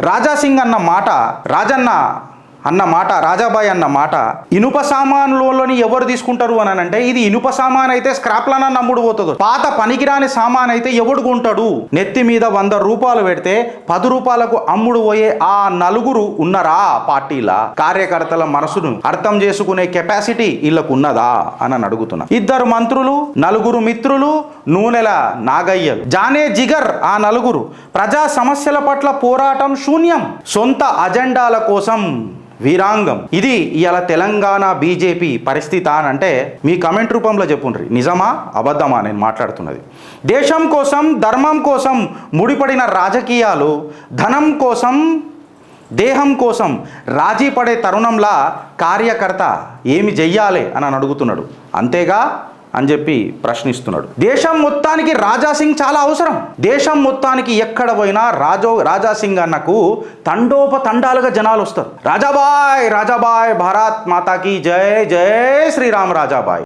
రాజాసింగ్ అన్న మాట, రాజన్న అన్న మాట, రాజాబాయ్ అన్న మాట ఇనుప సామాన్లోని ఎవరు తీసుకుంటారు అని అంటే, ఇది ఇనుప సామాన్ అయితే స్క్రాప్లన నమ్ముడు పోతుంది, పాత పనికిరాని సామాన్ అయితే ఎవడు కొంటాడు? నెత్తి మీద 100 రూపాయలు పెడితే 10 రూపాయలకు అమ్ముడు పోయే ఆ నలుగురు ఉన్నరా పార్టీల కార్యకర్తల మనసును అర్థం చేసుకునే కెపాసిటీ వీళ్ళకు ఉన్నదా అని అడుగుతున్నా. 2 మంత్రులు, 4 మిత్రులు, నూనెల నాగయ్యలు, జానే జిగర్ ఆ నలుగురు, ప్రజా సమస్యల పట్ల పోరాటం శూన్యం, సొంత అజెండాల కోసం వీరాంగం. ఇది ఇవాళ తెలంగాణ బీజేపీ పరిస్థితి అని అంటే మీ కమెంట్ రూపంలో చెప్పుండ్రి, నిజమా అబద్ధమా నేను మాట్లాడుతున్నది. దేశం కోసం, ధర్మం కోసం ముడిపడిన రాజకీయాలు ధనం కోసం, దేహం కోసం రాజీ పడే తరుణంలా కార్యకర్త ఏమి చెయ్యాలి అని అడుగుతున్నాడు. అంతేగా అని చెప్పి ప్రశ్నిస్తున్నాడు. దేశం మొత్తానికి రాజాసింగ్ చాలా అవసరం. దేశం మొత్తానికి ఎక్కడ పోయినా రాజాసింగ్ అన్నకు తండోపతండాలుగా జనాలు వస్తారు. రాజాబాయ్, రాజాబాయ్, భారత్ మాతాకి జై, జై శ్రీరామ్ రాజాబాయ్.